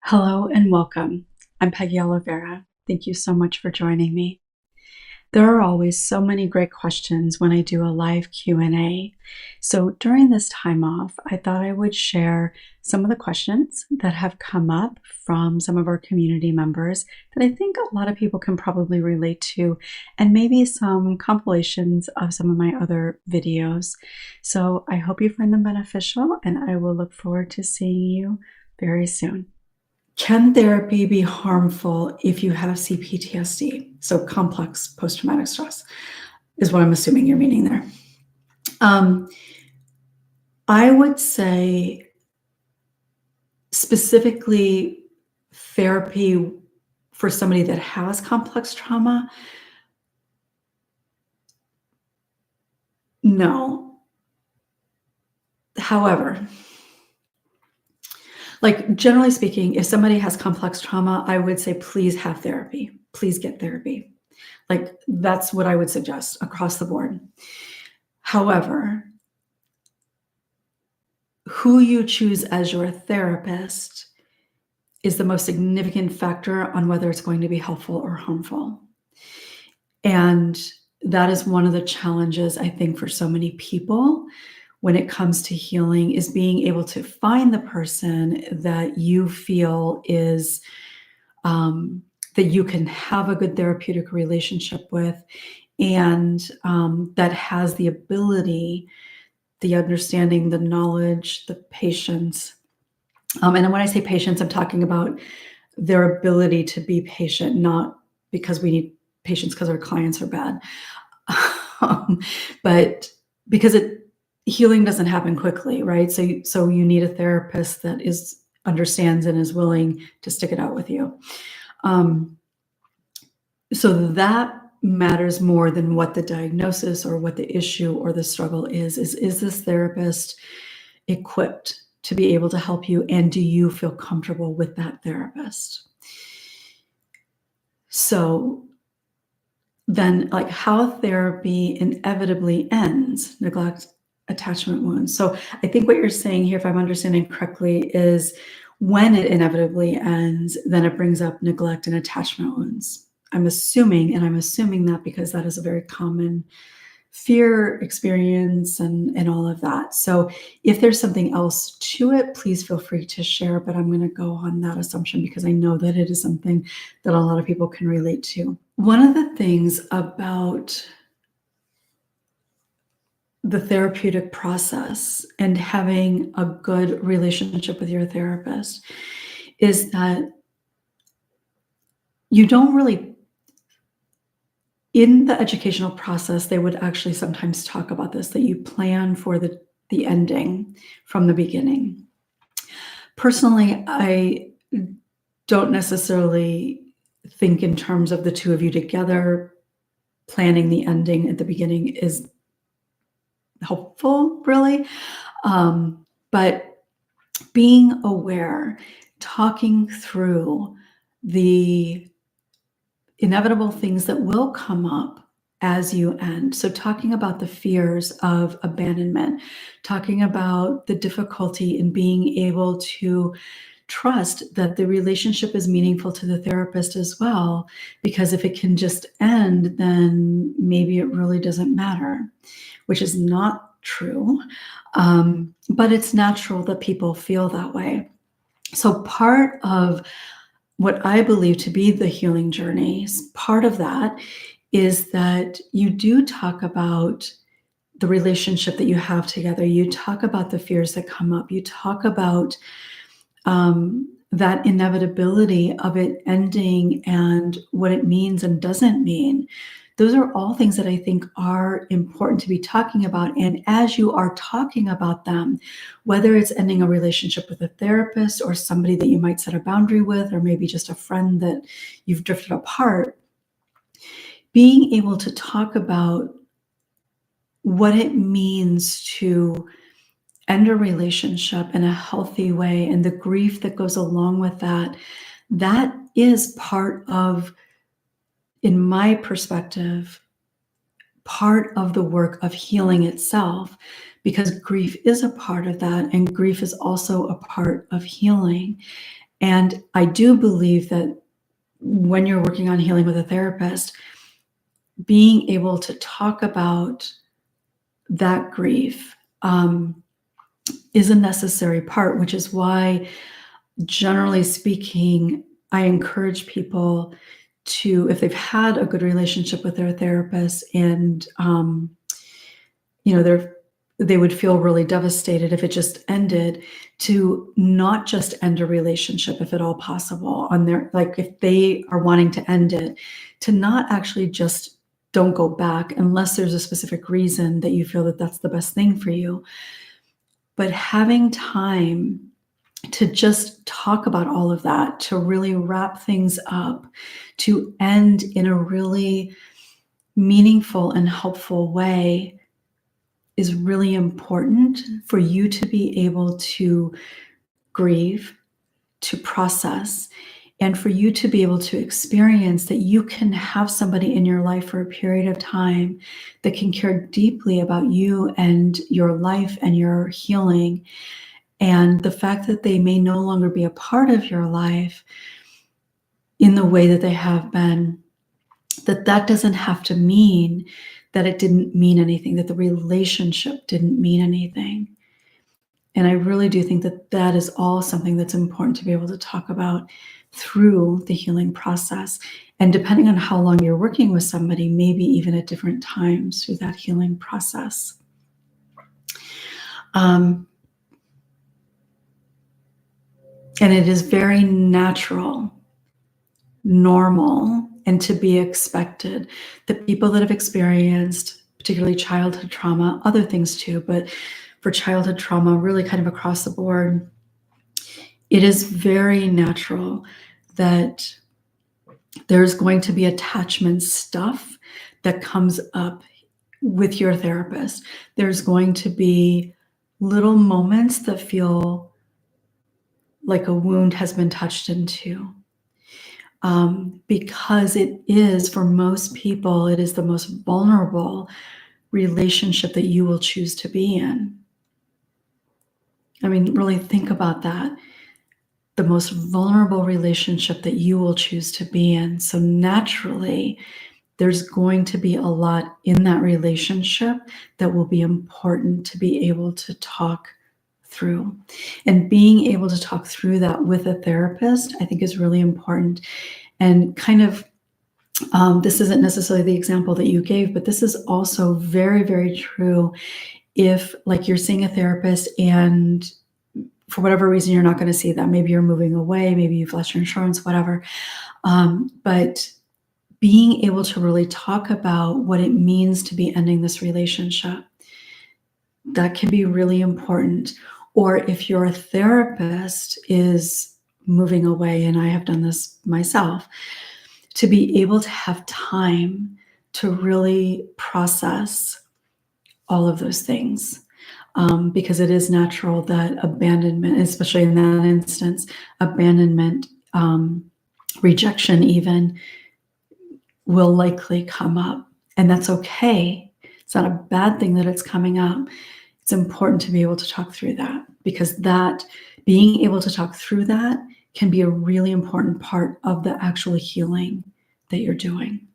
Hello and welcome. I'm Peggy Oliveira. Thank you so much for joining me. There are always so many great questions when I do a live Q&A. So during this time off, I thought I would share some of the questions that have come up from some of our community members that I think a lot of people can probably relate to, and maybe some compilations of some of my other videos. So I hope you find them beneficial, and I will look forward to seeing you very soon. Can therapy be harmful if you have CPTSD? So complex post-traumatic stress is what I'm assuming you're meaning there. I would say specifically therapy for somebody that has complex trauma, no. However, like generally speaking, if somebody has complex trauma, I would say please have therapy. Please get therapy. Like that's what I would suggest across the board. However, who you choose as your therapist is the most significant factor on whether it's going to be helpful or harmful. And that is one of the challenges, I think, for so many people when it comes to healing, is being able to find the person that you feel is that you can have a good therapeutic relationship with, and that has the ability, the understanding, the knowledge, the patience. And when I say patience, I'm talking about their ability to be patient, not because we need patience because our clients are bad, but because healing doesn't happen quickly, right? So you need a therapist that understands and is willing to stick it out with you. So that matters more than what the diagnosis or what the issue or the struggle is this therapist equipped to be able to help you, and do you feel comfortable with that therapist? So then, like, how therapy inevitably ends: neglect, attachment wounds. So I think what you're saying here, if I'm understanding correctly, is when it inevitably ends, then it brings up neglect and attachment wounds. I'm assuming that because that is a very common fear experience and all of that. So if there's something else to it, please feel free to share, but I'm going to go on that assumption because I know that it is something that a lot of people can relate to. One of the things about the therapeutic process and having a good relationship with your therapist is that you don't really, in the educational process, they would actually sometimes talk about this, that you plan for the ending from the beginning. Personally, I don't necessarily think in terms of the two of you together. Planning the ending at the beginning is helpful, really. But being aware, talking through the inevitable things that will come up as you end. So talking about the fears of abandonment, talking about the difficulty in being able to trust that the relationship is meaningful to the therapist as well, because if it can just end, then maybe it really doesn't matter, which is not true. But it's natural that people feel that way. So part of what I believe to be the healing journeys, part of that is that you do talk about the relationship that you have together. You talk about the fears that come up. You talk about that inevitability of it ending and what it means and doesn't mean. Those are all things that I think are important to be talking about. And as you are talking about them, whether it's ending a relationship with a therapist or somebody that you might set a boundary with, or maybe just a friend that you've drifted apart, being able to talk about what it means to end a relationship in a healthy way and the grief that goes along with that, that is part of, in my perspective, part of the work of healing itself, because grief is a part of that, and grief is also a part of healing. And I do believe that when you're working on healing with a therapist, being able to talk about that grief is a necessary part, which is why, generally speaking, I encourage people to, if they've had a good relationship with their therapist and they would feel really devastated if it just ended, to not just end a relationship if at all possible on their, like if they are wanting to end it, to not actually just don't go back unless there's a specific reason that you feel that that's the best thing for you. But having time to just talk about all of that, to really wrap things up, to end in a really meaningful and helpful way is really important for you to be able to grieve, to process, and for you to be able to experience that you can have somebody in your life for a period of time that can care deeply about you and your life and your healing. And the fact that they may no longer be a part of your life in the way that they have been, that doesn't have to mean that it didn't mean anything, that the relationship didn't mean anything. And I really do think that that is all something that's important to be able to talk about through the healing process. And depending on how long you're working with somebody, maybe even at different times through that healing process. And it is very natural, normal, and to be expected that people that have experienced particularly childhood trauma, other things too, but for childhood trauma, really kind of across the board, it is very natural that there's going to be attachment stuff that comes up with your therapist. There's going to be little moments that feel like a wound has been touched into. Because it is, for most people, it is the most vulnerable relationship that you will choose to be in. I mean, really think about that. The most vulnerable relationship that you will choose to be in. So naturally, there's going to be a lot in that relationship that will be important to be able to talk through. And being able to talk through that with a therapist, I think, is really important. And kind of, this isn't necessarily the example that you gave, but this is also very, very true if, like, you're seeing a therapist and for whatever reason you're not going to see them. Maybe you're moving away, maybe you've lost your insurance, whatever. But being able to really talk about what it means to be ending this relationship, that can be really important. Or if your therapist is moving away, and I have done this myself, to be able to have time to really process all of those things. Because it is natural that abandonment, especially in that instance, abandonment, rejection even, will likely come up. And that's okay. It's not a bad thing that it's coming up. It's important to be able to talk through that, because that, being able to talk through that, can be a really important part of the actual healing that you're doing.